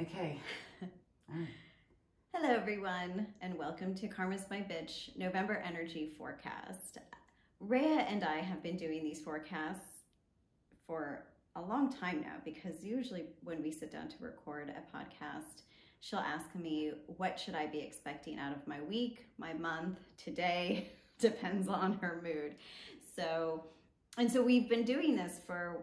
Okay. Oh. Hello everyone, and welcome to Karma's My Bitch November Energy Forecast. Rhea and I have been doing these forecasts for a long time now, because usually when we sit down to record a podcast, she'll ask me, what should I be expecting out of my week, my month, today, depends on her mood. So we've been doing this for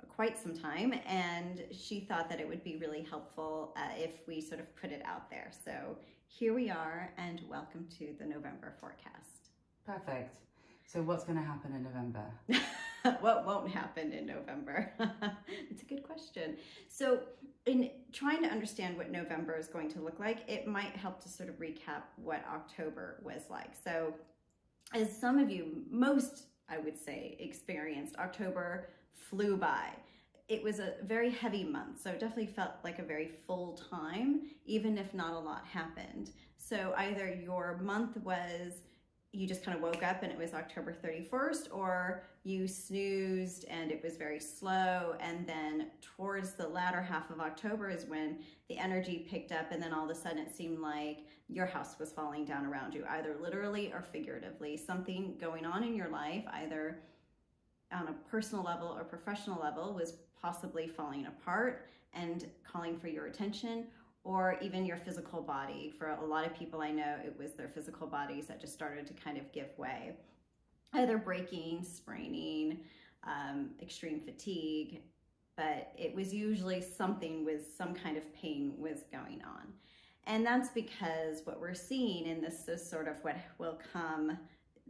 quite some time, and she thought that it would be really helpful if we sort of put it out there. So here we are, and welcome to the November forecast. Perfect. So what's going to happen in November? What won't happen in November? It's a good question. So in trying to understand what November is going to look like, it might help to sort of recap what October was like. So as some of you, most I would say, experienced, October flew by. It was a very heavy month, so it definitely felt like a very full time, even if not a lot happened. So either your month was, you just kind of woke up and it was October 31st, or you snoozed and it was very slow. And then towards the latter half of October is when the energy picked up, and then all of a sudden it seemed like your house was falling down around you, either literally or figuratively. Something going on in your life, either on a personal level or professional level, was possibly falling apart and calling for your attention, or even your physical body. For a lot of people I know, it was their physical bodies that just started to kind of give way, either breaking, spraining, extreme fatigue, but it was usually something with some kind of pain was going on. And that's because what we're seeing, and this is sort of what will come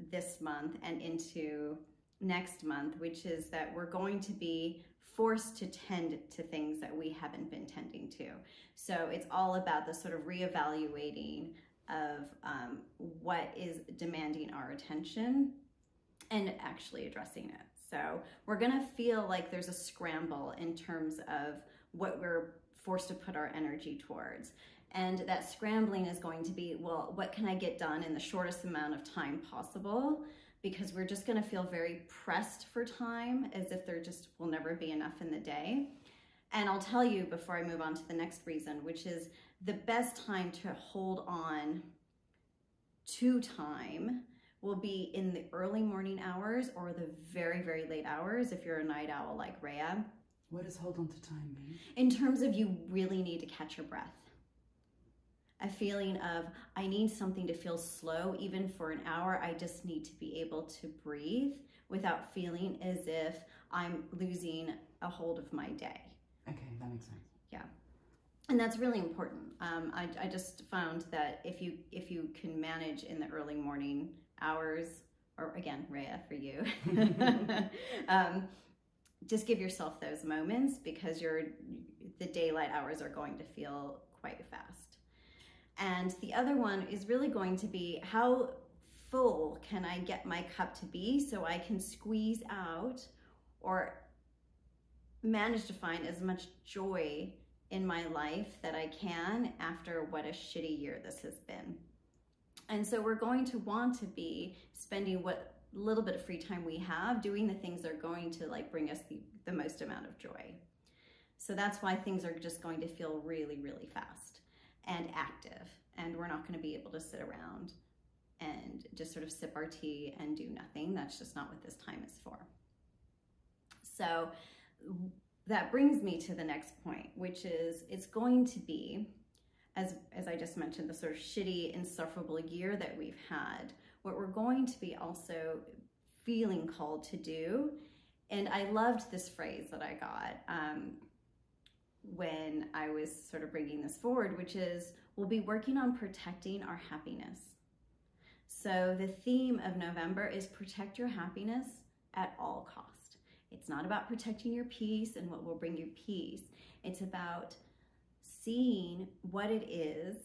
this month and into next month, which is that we're going to be forced to tend to things that we haven't been tending to. So it's all about the sort of reevaluating of what is demanding our attention and actually addressing it. So we're gonna feel like there's a scramble in terms of what we're forced to put our energy towards. And that scrambling is going to be, well, what can I get done in the shortest amount of time possible? Because we're just gonna feel very pressed for time, as if there just will never be enough in the day. And I'll tell you before I move on to the next reason, which is the best time to hold on to time will be in the early morning hours or the very, very late hours if you're a night owl like Rhea. What does hold on to time mean? In terms of, you really need to catch your breath. A feeling of, I need something to feel slow, even for an hour. I just need to be able to breathe without feeling as if I'm losing a hold of my day. Okay, that makes sense. Yeah. And that's really important. I just found that if you can manage in the early morning hours, or again, Rhea, for you, just give yourself those moments, because the daylight hours are going to feel quite fast. And the other one is really going to be, how full can I get my cup to be so I can squeeze out or manage to find as much joy in my life that I can after what a shitty year this has been. And so we're going to want to be spending what little bit of free time we have doing the things that are going to bring us the most amount of joy. So that's why things are just going to feel really, really fast and active, and we're not going to be able to sit around and just sort of sip our tea and do nothing. That's just not what this time is for. So that brings me to the next point, which is, it's going to be, as I just mentioned, the sort of shitty, insufferable year that we've had. What we're going to be also feeling called to do, and I loved this phrase that I got when I was sort of bringing this forward, which is, we'll be working on protecting our happiness. So the theme of November is protect your happiness at all cost. It's not about protecting your peace and what will bring you peace. It's about seeing what it is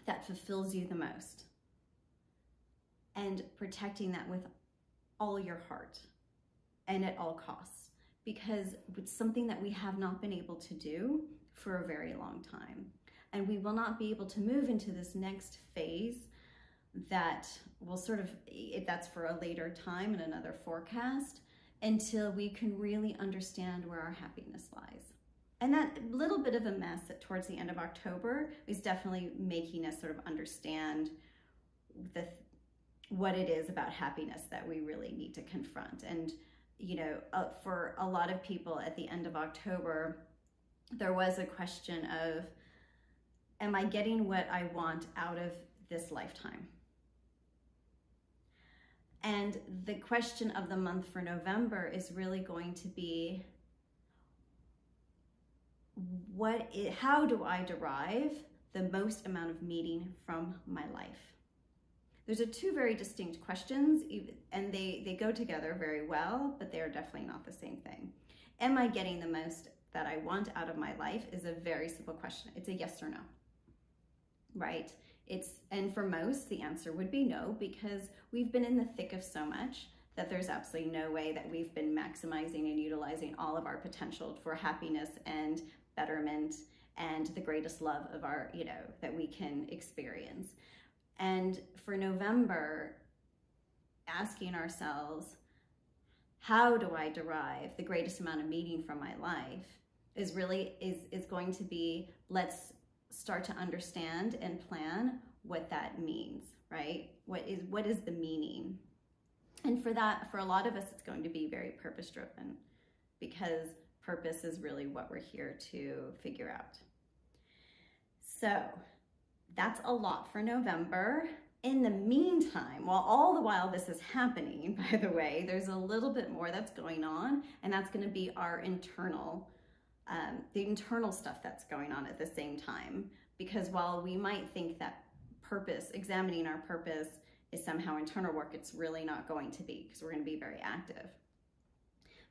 that fulfills you the most and protecting that with all your heart and at all costs, because it's something that we have not been able to do for a very long time. And we will not be able to move into this next phase that will sort of, that's for a later time in another forecast, until we can really understand where our happiness lies. And that little bit of a mess towards the end of October is definitely making us sort of understand what it is about happiness that we really need to confront. And, you know, for a lot of people at the end of October, there was a question of, am I getting what I want out of this lifetime? And the question of the month for November is really going to be, how do I derive the most amount of meaning from my life? Those are two very distinct questions, and they go together very well, but they are definitely not the same thing. Am I getting the most that I want out of my life is a very simple question. It's a yes or no, right? And for most, the answer would be no, because we've been in the thick of so much that there's absolutely no way that we've been maximizing and utilizing all of our potential for happiness and betterment and the greatest love of our, you know, that we can experience. And for November, asking ourselves, how do I derive the greatest amount of meaning from my life is going to be, let's start to understand and plan what that means, right? What is the meaning? And for that, for a lot of us, it's going to be very purpose driven, because purpose is really what we're here to figure out. So that's a lot for November. In the meantime, all the while this is happening, by the way, there's a little bit more that's going on, and that's going to be our internal, the internal stuff that's going on at the same time. Because while we might think that purpose, examining our purpose, is somehow internal work, it's really not going to be, because we're going to be very active.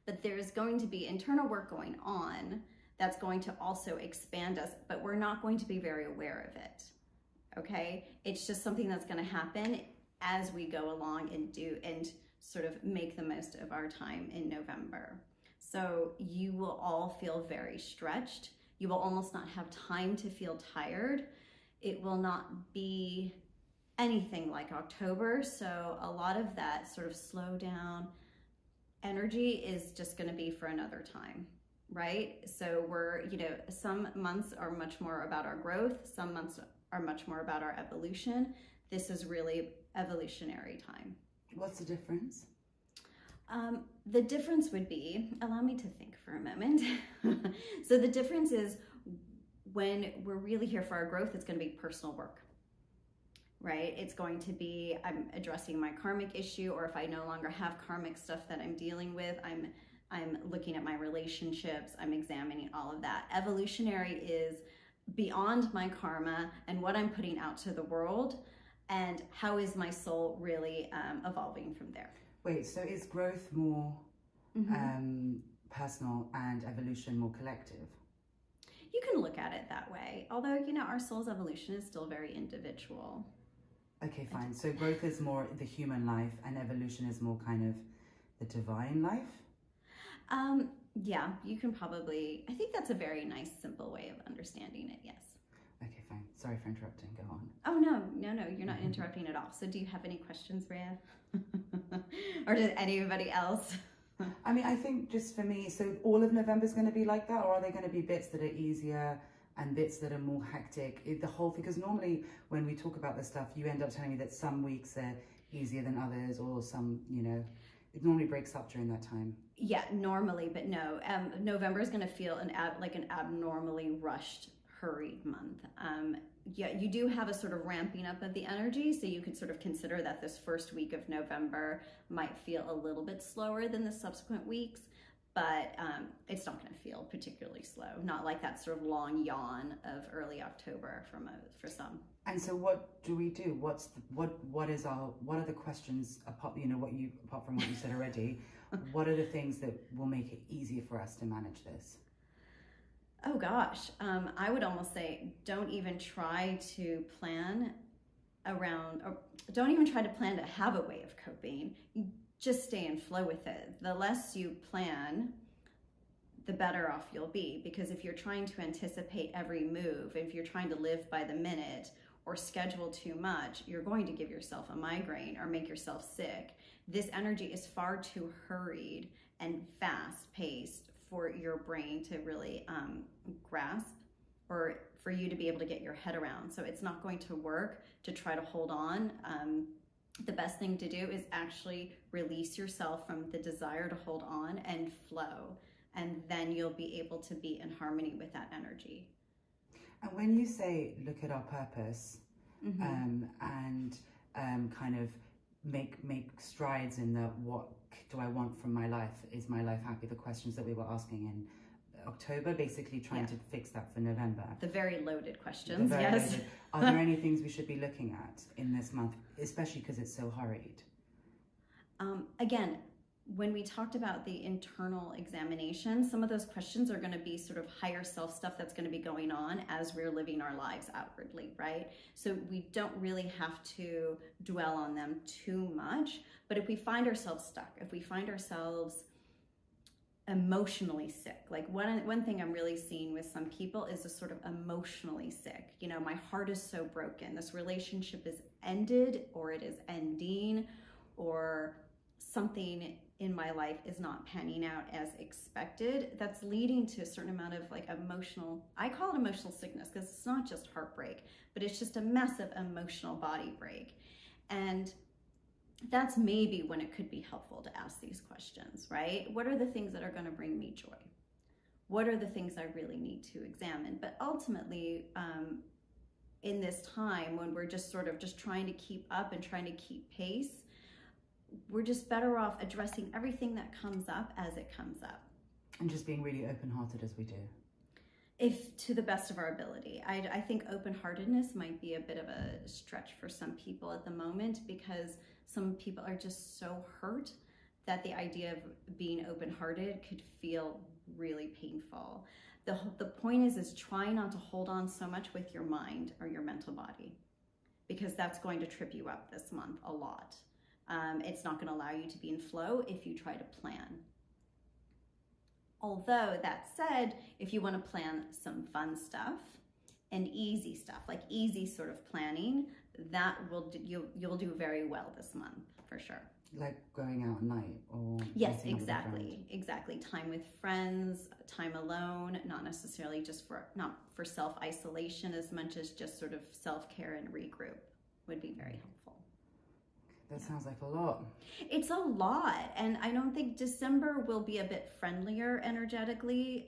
But there's going to be internal work going on that's going to also expand us, but we're not going to be very aware of it. Okay? It's just something that's going to happen as we go along and sort of make the most of our time in November. So you will all feel very stretched. You will almost not have time to feel tired. It will not be anything like October. So a lot of that sort of slow down energy is just going to be for another time, right? So some months are much more about our growth. Some months are much more about our evolution. This is really evolutionary time. What's the difference? The difference would be, allow me to think for a moment. So the difference is, when we're really here for our growth, it's going to be personal work, right? It's going to be, I'm addressing my karmic issue, or if I no longer have karmic stuff that I'm dealing with, I'm looking at my relationships, I'm examining all of that. Evolutionary is beyond my karma and what I'm putting out to the world, and how is my soul really evolving from there. Wait, so is growth more personal and evolution more collective? You can look at it that way, although, you know, our soul's evolution is still very individual. Okay, fine. So growth is more the human life and evolution is more kind of the divine life? Yeah, you can probably, I think that's a very nice, simple way of understanding it, yes. Okay, fine. Sorry for interrupting. Go on. Oh, no, you're not interrupting at all. So do you have any questions, Rhea? Or does anybody else? I mean, I think just for me, so all of November is going to be like that, or are there going to be bits that are easier and bits that are more hectic? The whole, because normally when we talk about this stuff, you end up telling me that some weeks are easier than others, or some, you know, it normally breaks up during that time. Yeah, normally, but no. November is going to feel like an abnormally rushed, hurried month. Yeah, you do have a sort of ramping up of the energy, so you could sort of consider that this first week of November might feel a little bit slower than the subsequent weeks, but it's not going to feel particularly slow. Not like that sort of long yawn of early October for some. And so, what do we do? What are the questions apart from what you said already? What are the things that will make it easier for us to manage this? Oh gosh, I would almost say don't even try to plan around, or don't even try to plan to have a way of coping. You just stay in flow with it. The less you plan, the better off you'll be, because if you're trying to anticipate every move, if you're trying to live by the minute or schedule too much, you're going to give yourself a migraine or make yourself sick. This energy is far too hurried and fast-paced for your brain to really grasp, or for you to be able to get your head around. So it's not going to work to try to hold on. The best thing to do is actually release yourself from the desire to hold on and flow. And then you'll be able to be in harmony with that energy. And when you say look at our purpose, Mm-hmm. and kind of make strides in the what do I want from my life? Is my life happy? The questions that we were asking in October, basically trying to fix that for November. The very loaded questions, very yes. loaded. Are there any things we should be looking at in this month, especially because it's so hurried? Again, when we talked about the internal examination, some of those questions are going to be sort of higher self stuff that's going to be going on as we're living our lives outwardly, right? So we don't really have to dwell on them too much. But if we find ourselves stuck, if we find ourselves emotionally sick, like one thing I'm really seeing with some people is a sort of emotionally sick. You know, my heart is so broken. This relationship is ended, or it is ending, or something in my life is not panning out as expected. That's leading to a certain amount of like emotional, I call it emotional sickness, because it's not just heartbreak, but it's just a massive emotional body break. And that's maybe when it could be helpful to ask these questions, right? What are the things that are going to bring me joy? What are the things I really need to examine? But ultimately, in this time when we're just sort of just trying to keep up and trying to keep pace, we're just better off addressing everything that comes up as it comes up. And just being really open-hearted as we do. If to the best of our ability. I think open-heartedness might be a bit of a stretch for some people at the moment, because some people are just so hurt that the idea of being open-hearted could feel really painful. The point is try not to hold on so much with your mind or your mental body, because that's going to trip you up this month a lot. It's not going to allow you to be in flow if you try to plan. Although that said, if you want to plan some fun stuff and easy stuff, like easy sort of planning, that will you'll do very well this month for sure. Like going out at night, or yes, exactly. Time with friends, time alone, not necessarily just not for self-isolation as much as just sort of self-care and regroup would be very helpful. That sounds like a lot. It's a lot, and I don't think December will be a bit friendlier energetically,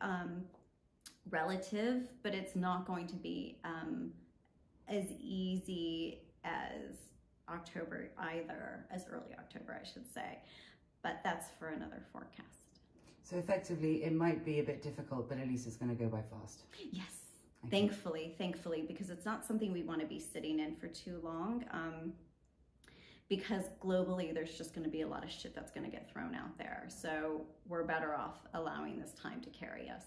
relative, but it's not going to be as easy as October either, as early October, I should say. But that's for another forecast. So effectively, it might be a bit difficult, but at least it's going to go by fast. Yes, okay. Thankfully, because it's not something we want to be sitting in for too long. Because globally, there's just going to be a lot of shit that's going to get thrown out there. So we're better off allowing this time to carry us.